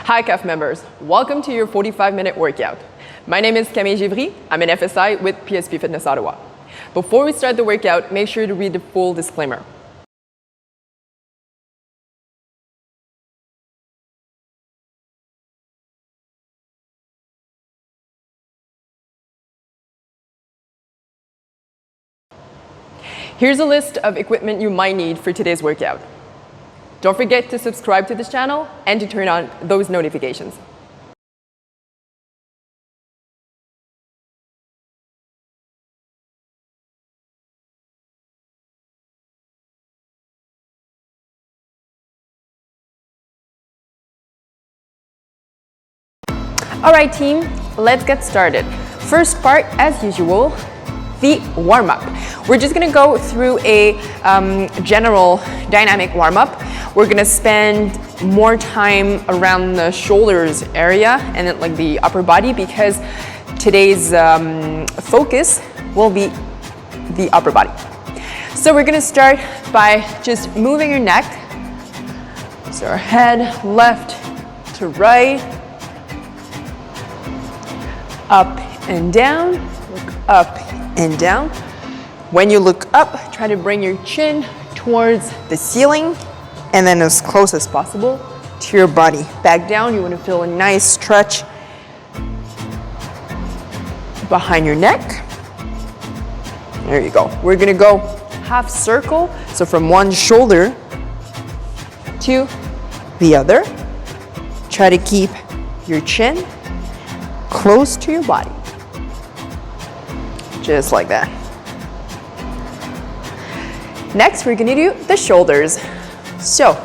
Hi CAF members, welcome to your 45-minute workout. My name is Camille. I'm an FSI with PSP Fitness Ottawa. Before we start the workout, make sure to read the full disclaimer. Here's a list of equipment you might need for today's workout. Don't forget to subscribe to this channel and to turn on those notifications. All right, team, let's get started. First part, as usual, the warm-up. We're just gonna go through a general dynamic warm-up. We're gonna spend more time around the shoulders area and then like the upper body because today's focus will be the upper body. So we're gonna start by just moving your neck. So our head left to right, up and down, look up and down. When you look up, try to bring your chin towards the ceiling and then as close as possible to your body. Back down, you want to feel a nice stretch behind your neck. There you go. We're gonna go half circle, so from one shoulder to the other. Try to keep your chin close to your body. Just like that. Next, we're gonna do the shoulders. So,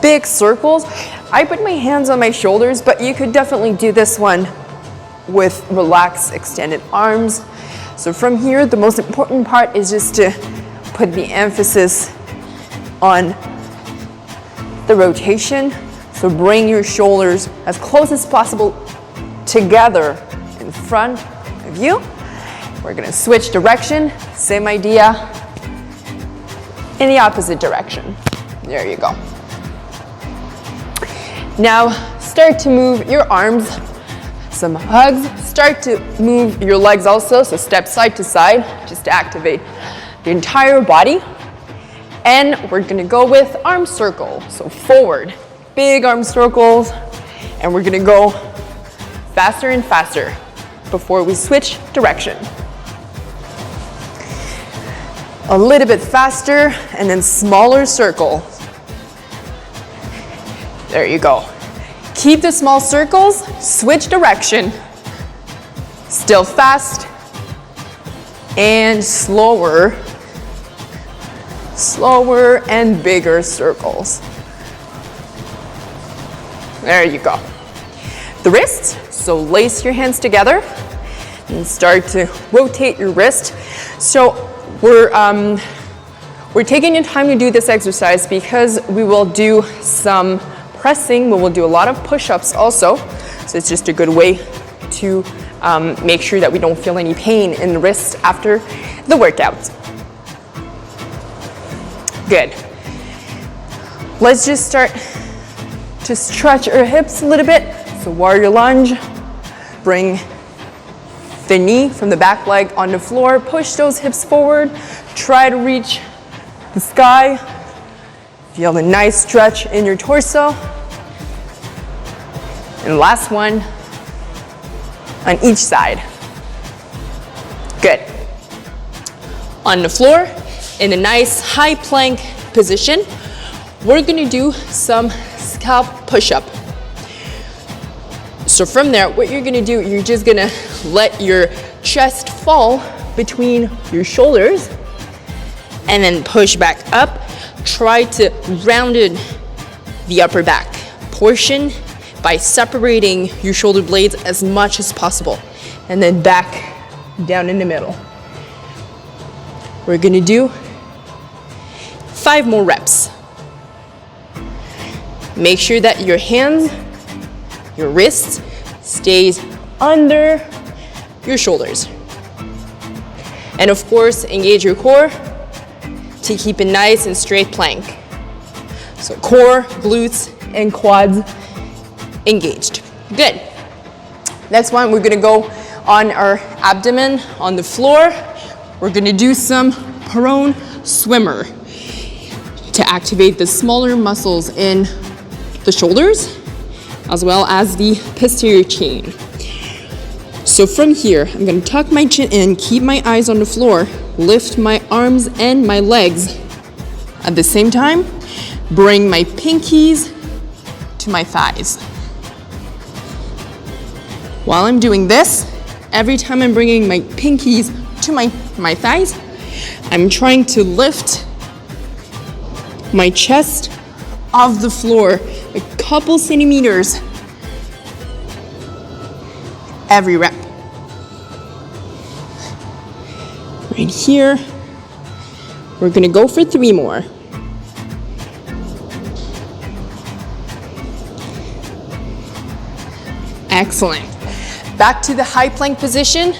big circles. I put my hands on my shoulders, but you could definitely do this one with relaxed, extended arms. So from here, the most important part is just to put the emphasis on the rotation. So bring your shoulders as close as possible together in front of you. We're gonna switch direction, same idea, in the opposite direction. There you go. Now start to move your arms, some hugs. Start to move your legs also, so step side to side, just to activate the entire body. And we're gonna go with arm circle, so forward, big arm circles, and we're gonna go faster and faster before we switch direction. A little bit faster and then smaller circle. There you go. Keep the small circles, switch direction. Still fast and slower. Slower and bigger circles. There you go. The wrists, so lace your hands together and start to rotate your wrist. So we're taking your time to do this exercise because we will do some pressing, we will do a lot of push-ups also. So it's just a good way to make sure that we don't feel any pain in the wrist after the workout. Good. Let's just start to stretch our hips a little bit. So warrior lunge, bring the knee from the back leg on the floor, push those hips forward, try to reach the sky. Feel the nice stretch in your torso. And last one on each side. Good. On the floor, in a nice high plank position, we're gonna do some scalp push-up. So from there, what you're gonna do, you're just gonna let your chest fall between your shoulders and then push back up. Try to round the upper back portion by separating your shoulder blades as much as possible and then back down in the middle. We're gonna do 5 more reps. Make sure that your hands, your wrists stays under your shoulders. And of course, engage your core to keep a nice and straight plank. So core, glutes, and quads engaged. Good. Next one, we're gonna go on our abdomen on the floor. We're gonna do some prone swimmer to activate the smaller muscles in the shoulders as well as the posterior chain. So from here, I'm gonna tuck my chin in, keep my eyes on the floor, lift my arms and my legs. At the same time, bring my pinkies to my thighs. While I'm doing this, every time I'm bringing my pinkies to my thighs, I'm trying to lift my chest off the floor a couple centimeters every rep. Right here, we're gonna go for 3 more. Excellent. Back to the high plank position,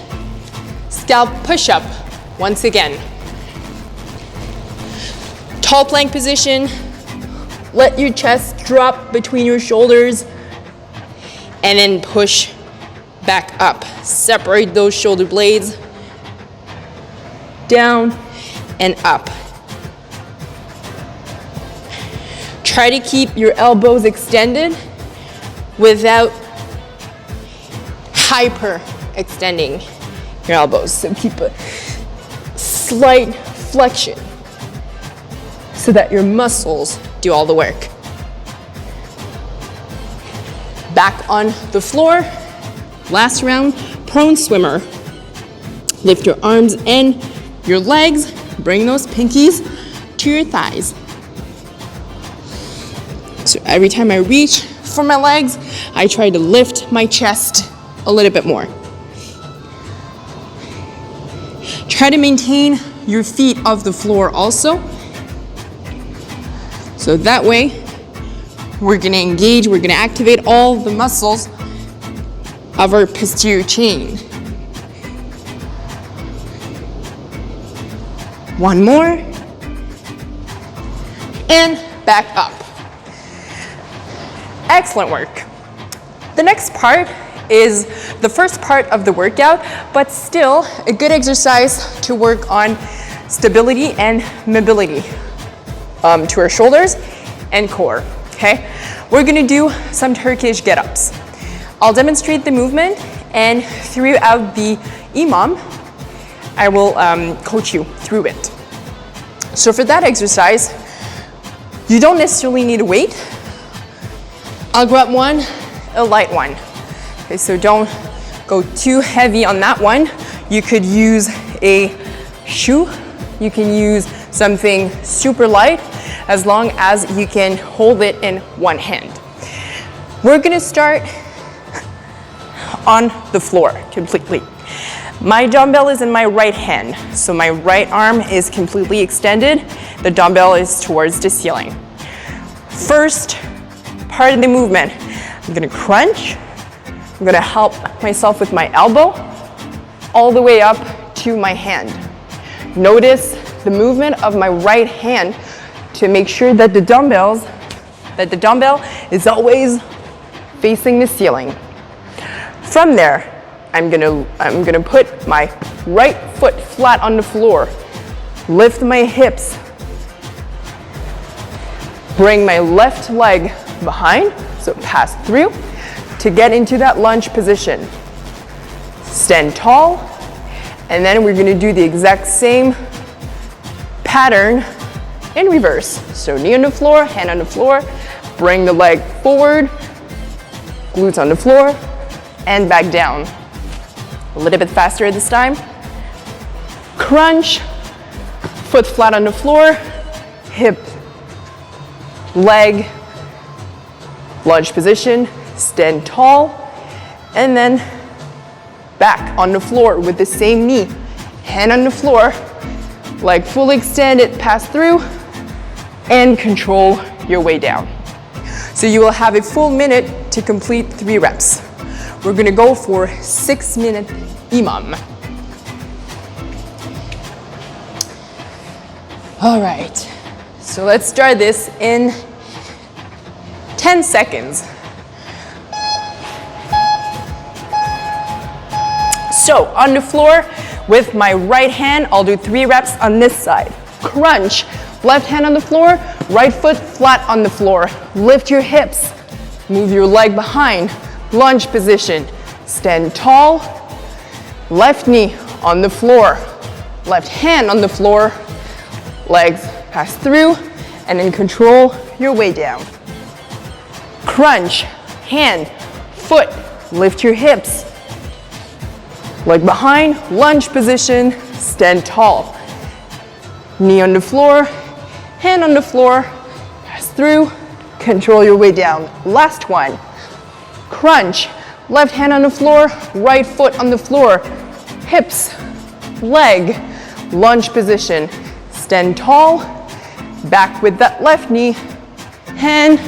scalp push-up once again. Tall plank position, let your chest drop between your shoulders and then push back up. Separate those shoulder blades, down and up. Try to keep your elbows extended without hyper extending your elbows. So keep a slight flexion so that your muscles do all the work. Back on the floor. Last round, prone swimmer. Lift your arms and your legs. Bring those pinkies to your thighs. So every time I reach for my legs, I try to lift my chest a little bit more. Try to maintain your feet off the floor also. So that way, we're gonna engage, we're gonna activate all the muscles of our posterior chain. One more. And back up. Excellent work. The next part is the first part of the workout, but still a good exercise to work on stability and mobility to our shoulders and core, okay? We're gonna do some Turkish get-ups. I'll demonstrate the movement, and throughout the imam, I will coach you through it. So for that exercise, you don't necessarily need a weight. I'll grab one, a light one. Okay, so don't go too heavy on that one. You could use a shoe. You can use something super light as long as you can hold it in one hand. We're gonna start on the floor completely. My dumbbell is in my right hand, so my right arm is completely extended. The dumbbell is towards the ceiling. First part of the movement, I'm gonna crunch. I'm gonna help myself with my elbow all the way up to my hand. Notice the movement of my right hand to make sure that the dumbbell is always facing the ceiling. From there, I'm gonna put my right foot flat on the floor, lift my hips, bring my left leg behind, so pass through to get into that lunge position. Stand tall, and then we're gonna do the exact same pattern in reverse. So knee on the floor, hand on the floor, bring the leg forward, glutes on the floor, and back down. A little bit faster this time. Crunch, foot flat on the floor, hip, leg, lunge position, stand tall, and then back on the floor with the same knee. Hand on the floor, leg fully extended, pass through, and control your way down. So you will have a full minute to complete 3 reps. We're gonna go for 6-minute imam. All right, so let's start this in 10 seconds. So on the floor with my right hand, I'll do 3 reps on this side. Crunch, left hand on the floor, right foot flat on the floor. Lift your hips, move your leg behind, lunge position. Stand tall, left knee on the floor, left hand on the floor, legs pass through, and then control your way down. Crunch, hand, foot, lift your hips, leg behind, lunge position, stand tall. Knee on the floor, hand on the floor, pass through, control your way down. Last one. Crunch, left hand on the floor, right foot on the floor, hips, leg, lunge position. Stand tall, back with that left knee, hand,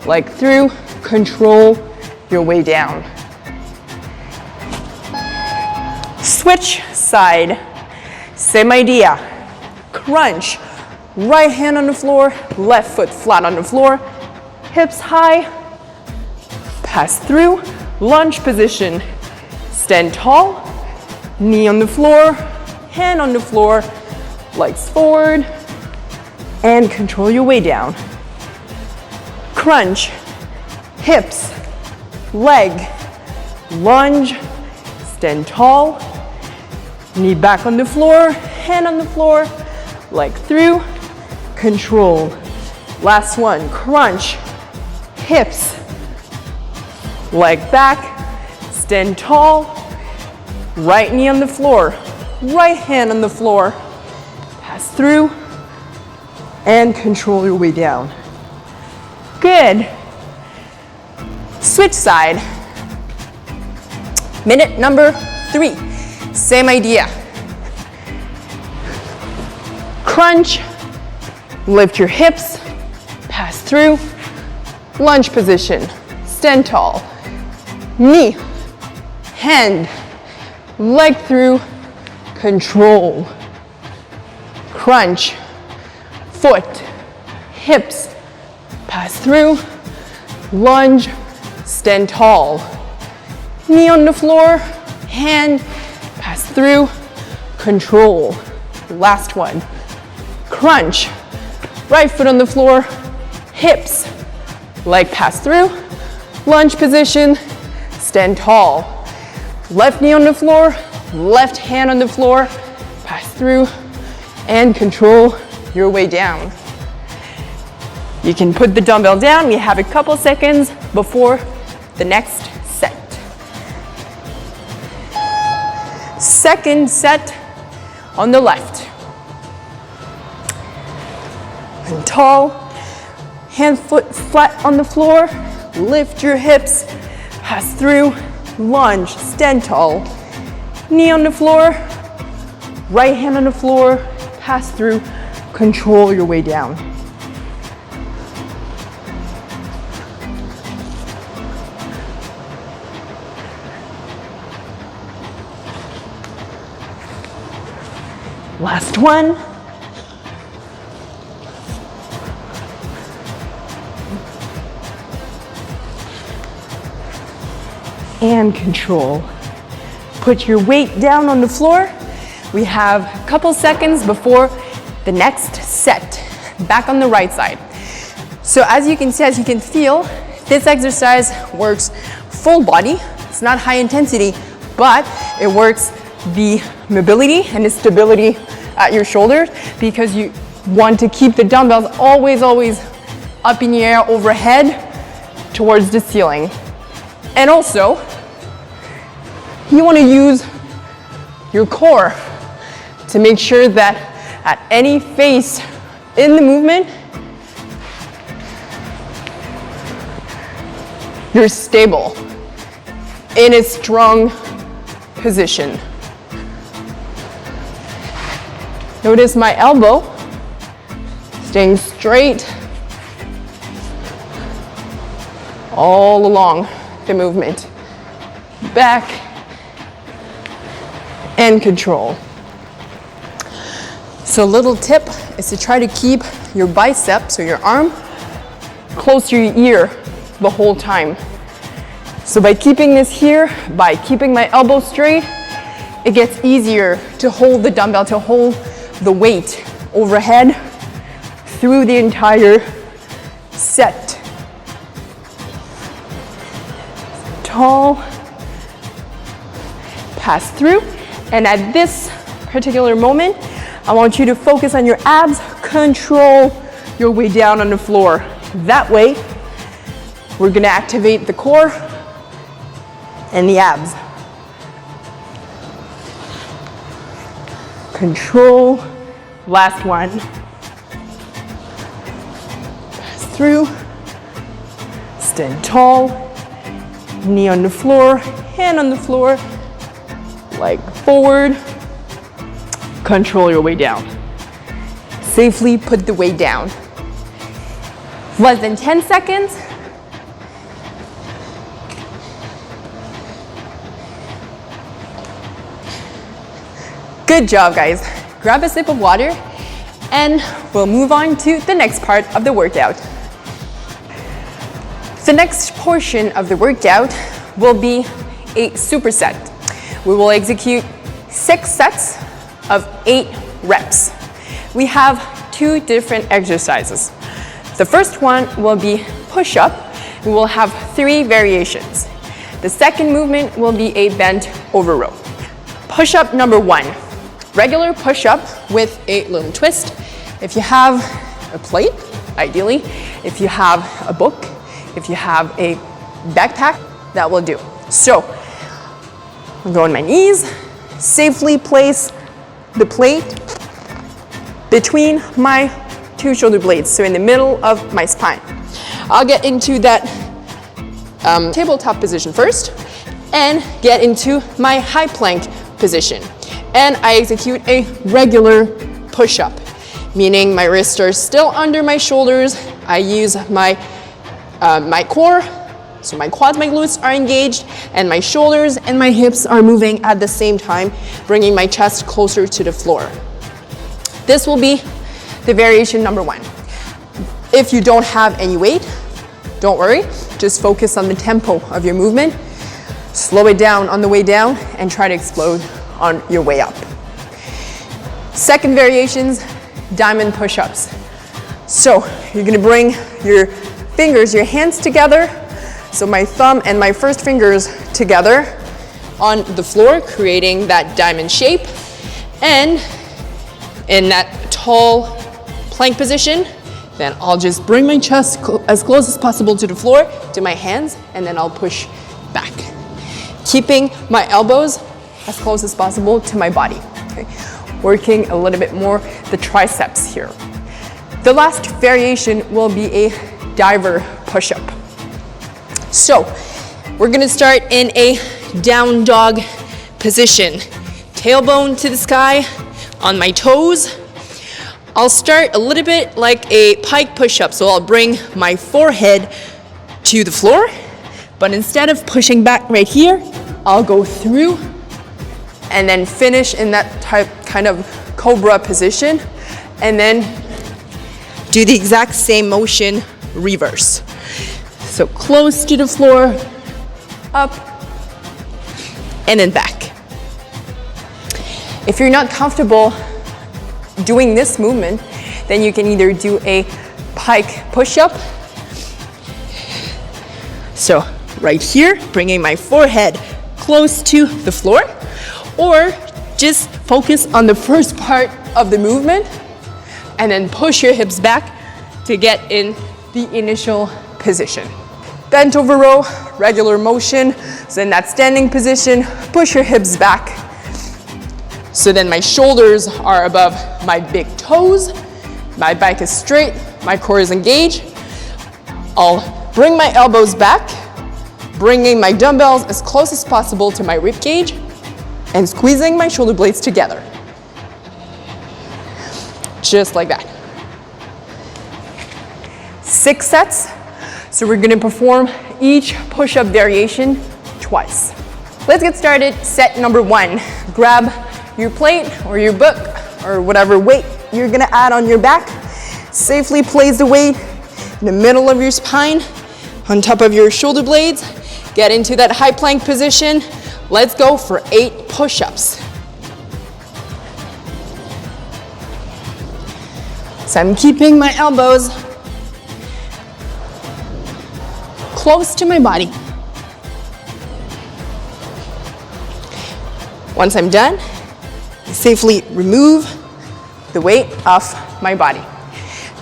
leg through, control your way down. Switch side, same idea. Crunch, right hand on the floor, left foot flat on the floor, hips high, pass through, lunge position. Stand tall, knee on the floor, hand on the floor, legs forward, and control your way down. Crunch, hips, leg, lunge, stand tall, knee back on the floor, hand on the floor, leg through, control. Last one, crunch, hips, leg back, stand tall, right knee on the floor, right hand on the floor, pass through, and control your way down. Good. Switch side. Minute number 3. Same idea. Crunch, lift your hips, pass through, lunge position, stand tall, knee, hand, leg through, control. Crunch, foot, hips, pass through, lunge, stand tall. Knee on the floor, hand, pass through, control. Last one. Crunch, right foot on the floor, hips, leg pass through, lunge position, stand tall. Left knee on the floor, left hand on the floor, pass through, and control your way down. You can put the dumbbell down. We have a couple seconds before the next set. Second set on the left. And tall, hand foot flat on the floor, lift your hips, pass through, lunge, stand tall. Knee on the floor, right hand on the floor, pass through, control your way down. Last one. And control. Put your weight down on the floor. We have a couple seconds before the next set. Back on the right side. So as you can see, as you can feel, this exercise works full body. It's not high intensity, but it works the mobility and the stability at your shoulders because you want to keep the dumbbells always up in the air overhead towards the ceiling. And also, you want to use your core to make sure that at any phase in the movement, you're stable in a strong position. Notice my elbow staying straight all along the movement. Back and control. So a little tip is to try to keep your bicep, so your arm, close to your ear the whole time. So by keeping this here, by keeping my elbow straight, it gets easier to hold the dumbbell, to hold the weight overhead through the entire set. Tall, pass through, and at this particular moment, I want you to focus on your abs, control your way down on the floor. That way, we're gonna activate the core and the abs. Control, last one. Pass through, stand tall, knee on the floor, hand on the floor, leg forward, control your way down. Safely put the weight down. Less than 10 seconds. Good job, guys. Grab a sip of water and we'll move on to the next part of the workout. The next portion of the workout will be a superset. We will execute 6 sets of 8 reps. We have 2 different exercises. The first one will be push-up. We will have 3 variations. The second movement will be a bent over row. Push-up number 1. Regular push-up with a little twist. If you have a plate, ideally, if you have a book, if you have a backpack, that will do. So, I'll go on my knees, safely place the plate between my 2 shoulder blades, so in the middle of my spine. I'll get into that tabletop position first and get into my high plank position. And I execute a regular push-up, meaning my wrists are still under my shoulders. I use my core, so my quads, my glutes are engaged, and my shoulders and my hips are moving at the same time, bringing my chest closer to the floor. This will be the variation number 1. If you don't have any weight, don't worry, just focus on the tempo of your movement. Slow it down on the way down and try to explode on your way up. Second variations, diamond push-ups. So you're gonna bring your fingers, your hands together. So my thumb and my first fingers together on the floor, creating that diamond shape. And in that tall plank position, then I'll just bring my chest as close as possible to the floor, to my hands, and then I'll push back. Keeping my elbows as close as possible to my body. Okay? Working a little bit more the triceps here. The last variation will be a diver push-up. So, we're gonna start in a down dog position. Tailbone to the sky, on my toes. I'll start a little bit like a pike push-up, so I'll bring my forehead to the floor, but instead of pushing back right here, I'll go through and then finish in that kind of cobra position, and then do the exact same motion reverse. So close to the floor, up, and then back. If you're not comfortable doing this movement, then you can either do a pike push-up. So right here, bringing my forehead close to the floor, or just focus on the first part of the movement and then push your hips back to get in the initial position. Bent over row, regular motion. So in that standing position, push your hips back. So then my shoulders are above my big toes, my back is straight, my core is engaged. I'll bring my elbows back, bringing my dumbbells as close as possible to my rib cage, and squeezing my shoulder blades together. Just like that. 6 sets. So we're gonna perform each push-up variation twice. Let's get started. Set number 1. Grab your plate or your book or whatever weight you're gonna add on your back. Safely place the weight in the middle of your spine, on top of your shoulder blades. Get into that high plank position. Let's go for 8 push-ups. So I'm keeping my elbows close to my body. Once I'm done, I safely remove the weight off my body.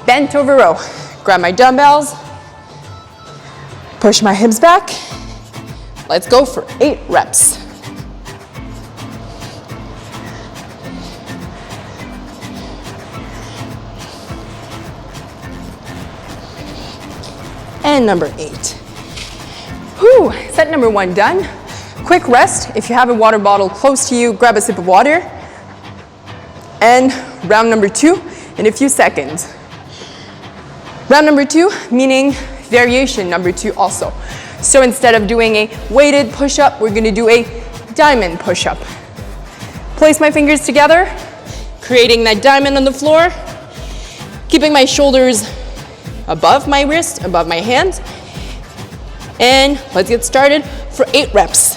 Bent over row. Grab my dumbbells, push my hips back. Let's go for 8 reps. And number 8. Whew, set number 1 done. Quick rest. If you have a water bottle close to you, grab a sip of water. And round number 2 in a few seconds. Round number 2, meaning variation number 2 also. So instead of doing a weighted push-up, we're gonna do a diamond push-up. Place my fingers together, creating that diamond on the floor, keeping my shoulders above my wrist, above my hands. And let's get started for 8 reps.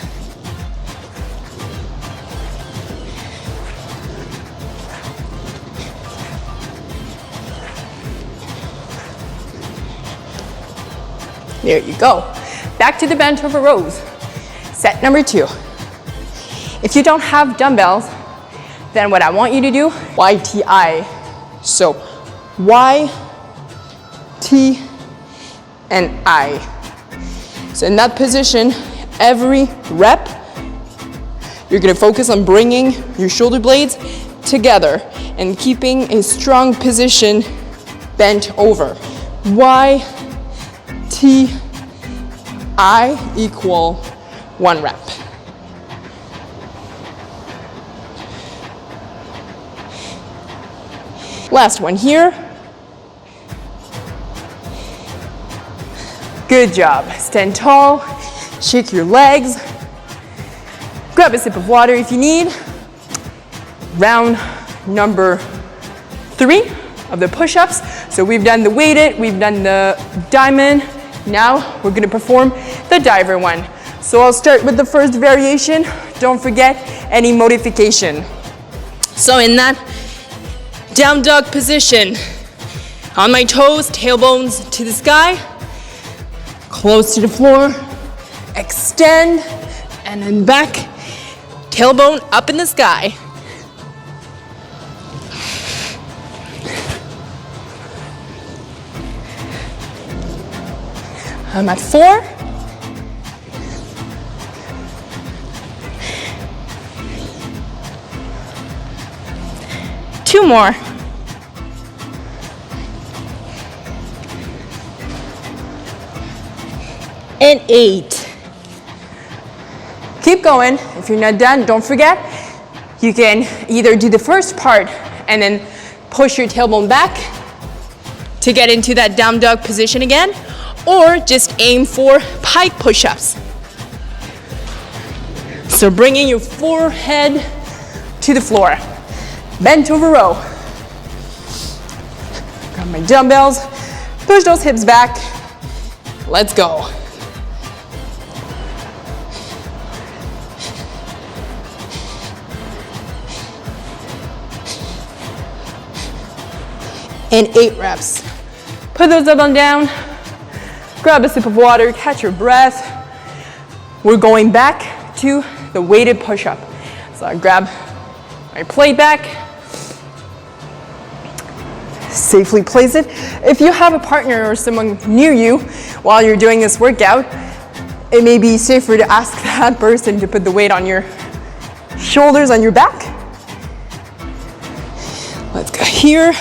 There you go. Back to the bent over rows. Set number 2. If you don't have dumbbells, then what I want you to do, YTI. So Y, T, and I. So in that position, every rep, you're gonna focus on bringing your shoulder blades together and keeping a strong position bent over. Y, T, I equal 1 rep. Last one here. Good job. Stand tall, shake your legs, grab a sip of water if you need. Round number 3 of the push-ups. So we've done the weighted, we've done the diamond. Now we're gonna perform the diver one. So I'll start with the first variation. Don't forget any modification. So in that down dog position, on my toes, tailbones to the sky, close to the floor, extend, and then back, tailbone up in the sky. I'm at 4. Two more. And 8. Keep going. If you're not done, don't forget, you can either do the first part and then push your tailbone back to get into that down dog position again, or just aim for pike push-ups. So bringing your forehead to the floor. Bent over row. Grab my dumbbells, push those hips back. Let's go. And 8 reps. Put those up and down. Grab a sip of water, catch your breath. We're going back to the weighted push-up. So I grab my plate back, safely place it. If you have a partner or someone near you while you're doing this workout, it may be safer to ask that person to put the weight on your shoulders, on your back. Let's go here.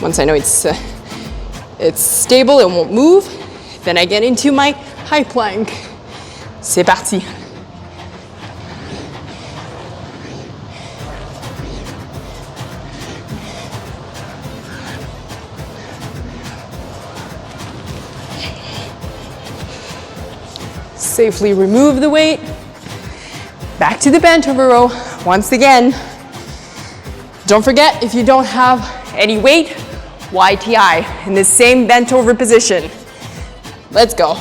Once I know it's stable, it won't move, then I get into my high plank. C'est parti. Safely remove the weight. Back to the bent over row. Once again, don't forget, if you don't have any weight, YTI in the same bent over position. Let's go.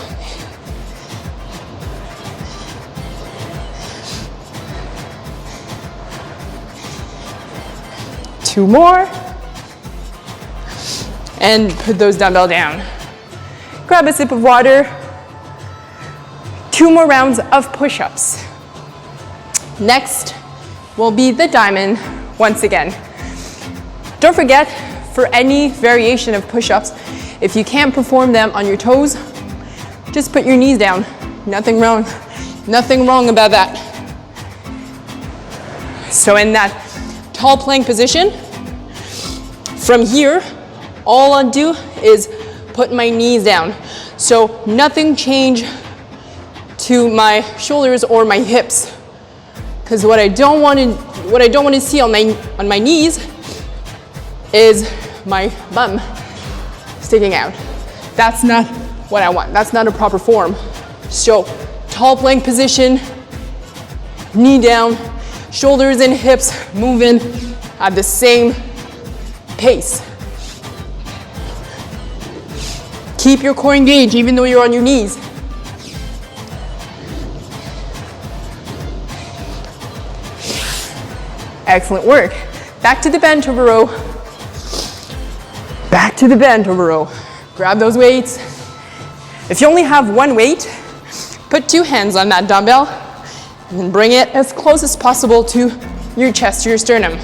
Two more. And put those dumbbells down. Grab a sip of water. 2 more rounds of push-ups. Next will be the diamond once again. Don't forget, for any variation of push-ups, if you can't perform them on your toes, just put your knees down. Nothing wrong about that. So in that tall plank position, from here, all I'll do is put my knees down. So nothing change to my shoulders or my hips. Because what I don't want to see on my knees is my bum sticking out. That's not what I want. That's not a proper form. So tall plank position, knee down, shoulders and hips moving at the same pace. Keep your core engaged even though you're on your knees. Excellent work. Back to the bent over row. Back to the bent over row. Grab those weights. If you only have one weight, put 2 hands on that dumbbell and then bring it as close as possible to your chest, to your sternum.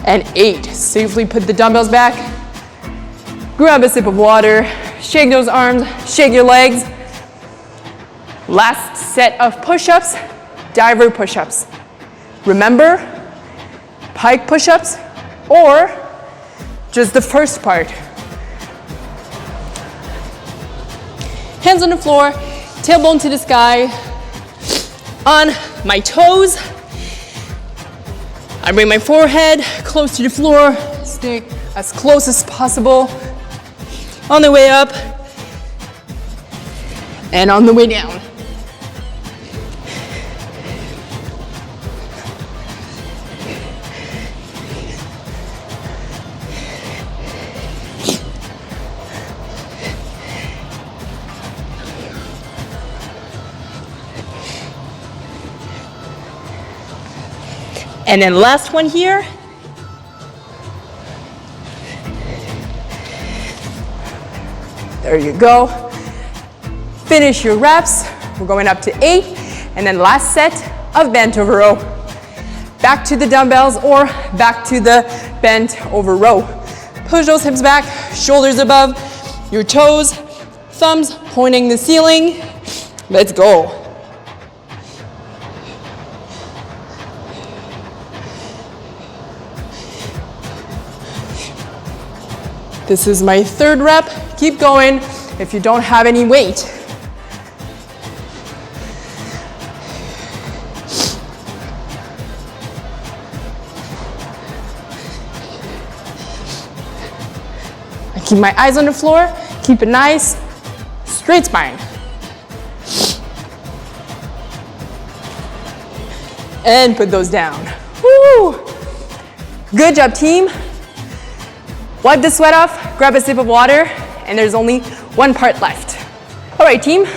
And 8. Safely put the dumbbells back. Grab a sip of water. Shake those arms, shake your legs. Last set of push-ups, diver push-ups. Remember, pike push-ups or just the first part. Hands on the floor, tailbone to the sky. On my toes, I bring my forehead close to the floor, stay as close as possible. On the way up and on the way down. And then last one here. There you go. Finish your reps. We're going up to 8. And then last set of bent over row. Back to the dumbbells or back to the bent over row. Push those hips back, shoulders above your toes, thumbs pointing the ceiling. Let's go. This is my 3rd rep. Keep going if you don't have any weight. I keep my eyes on the floor, keep it nice, straight spine. And put those down. Woo! Good job, team. Wipe the sweat off, grab a sip of water, and there's only one part left. All right, team,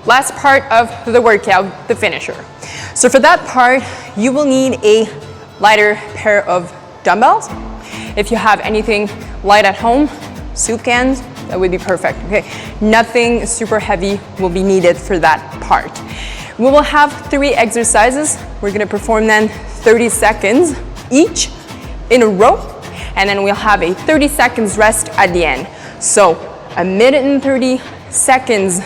last part of the workout, the finisher. So for that part, you will need a lighter pair of dumbbells. If you have anything light at home, soup cans, that would be perfect, okay? Nothing super heavy will be needed for that part. We will have 3 exercises. We're gonna perform then 30 seconds each in a row. And then we'll have a 30 seconds rest at the end. So 1 minute and 30 seconds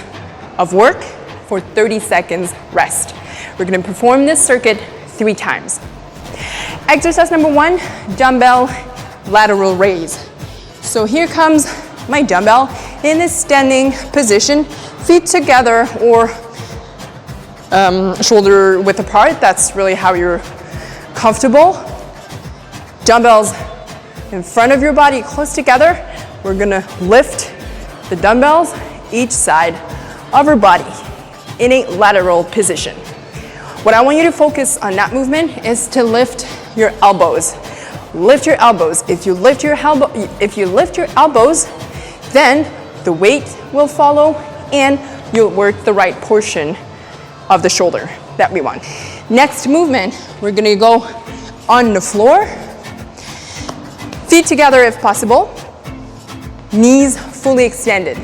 of work for 30 seconds rest. We're gonna perform this circuit 3 times. Exercise number 1, dumbbell lateral raise. So here comes my dumbbell in this standing position, feet together or shoulder width apart. That's really how you're comfortable. Dumbbells in front of your body, close together. We're gonna lift the dumbbells each side of our body in a lateral position. What I want you to focus on that movement is to lift your elbows. Lift your elbows. If you lift your elbows, then the weight will follow and you'll work the right portion of the shoulder that we want. Next movement, we're gonna go on the floor. Feet together if possible. Knees fully extended.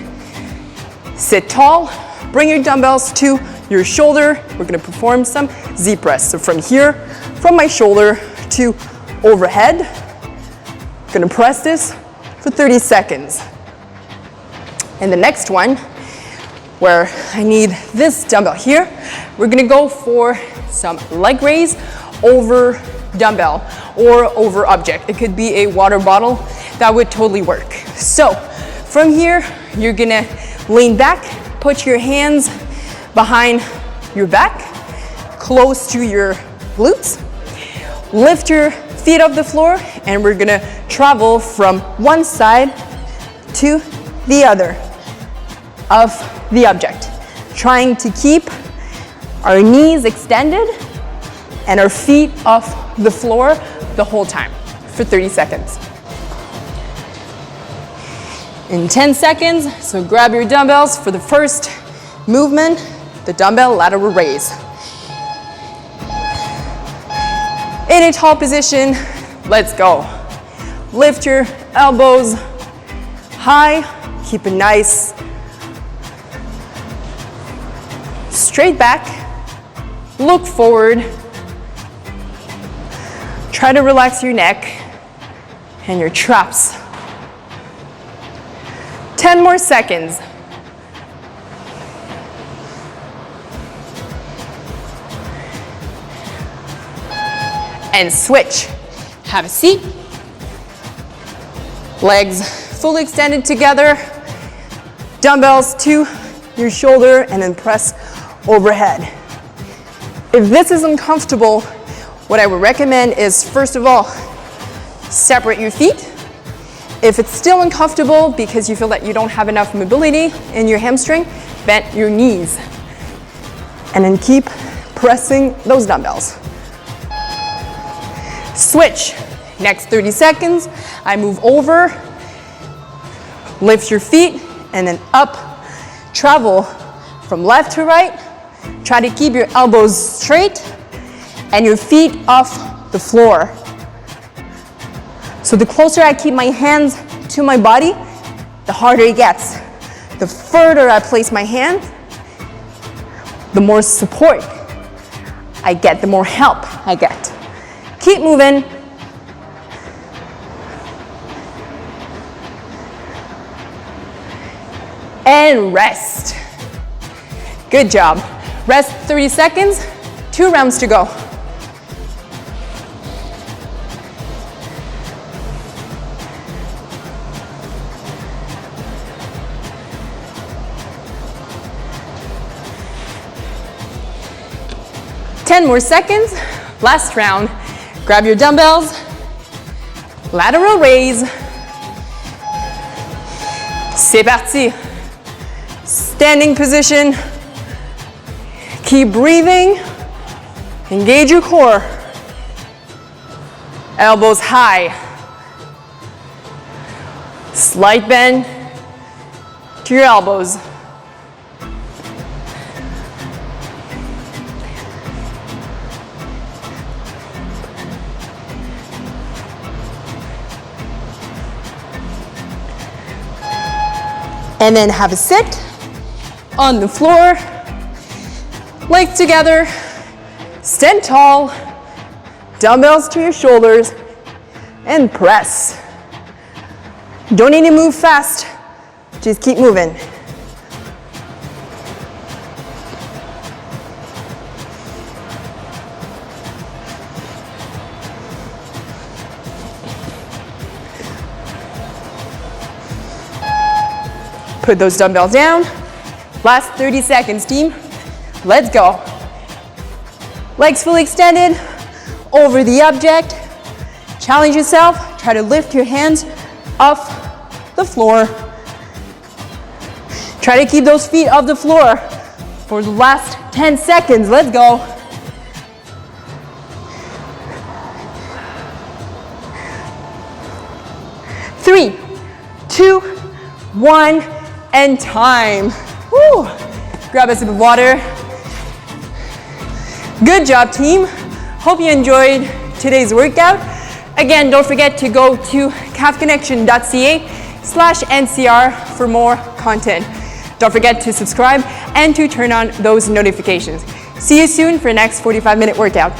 Sit tall. Bring your dumbbells to your shoulder. We're gonna perform some Z press. So from here, from my shoulder to overhead. Gonna press this for 30 seconds. And the next one, where I need this dumbbell here, we're gonna go for some leg raise over dumbbell or over object. It could be a water bottle. That would totally work. So from here, you're gonna lean back, put your hands behind your back, close to your glutes. Lift your feet off the floor, and we're gonna travel from one side to the other of the object, trying to keep our knees extended and our feet off the floor the whole time for 30 seconds. In 10 seconds, so grab your dumbbells for the first movement, the dumbbell lateral raise. In a tall position, let's go. Lift your elbows high, keep it nice. Straight back, look forward. Try to relax your neck and your traps. 10 more seconds. And switch. Have a seat. Legs fully extended together. Dumbbells to your shoulder and then press overhead. If this is uncomfortable, what I would recommend is, first of all, separate your feet. If it's still uncomfortable because you feel that you don't have enough mobility in your hamstring, bend your knees. And then keep pressing those dumbbells. Switch. Next 30 seconds, I move over, lift your feet, and then up. Travel from left to right. Try to keep your elbows straight and your feet off the floor. So the closer I keep my hands to my body, the harder it gets. The further I place my hand, the more support I get, the more help I get. Keep moving. And rest. Good job. Rest 30 seconds, 2 rounds to go. Ten more seconds, last round. Grab your dumbbells, lateral raise. C'est parti. Standing position. Keep breathing. Engage your core. Elbows high. Slight bend to your elbows. And then have a sit on the floor, legs together, stand tall, dumbbells to your shoulders, and press. Don't need to move fast, just keep moving. Put those dumbbells down. Last 30 seconds, team. Let's go. Legs fully extended over the object. Challenge yourself. Try to lift your hands off the floor. Try to keep those feet off the floor for the last 10 seconds. Let's go. Three, two, one. And time. Woo. Grab a sip of water. Good job, team. Hope you enjoyed today's workout. Again, don't forget to go to calfconnection.ca/NCR for more content. Don't forget to subscribe and to turn on those notifications. See you soon for the next 45-minute workout.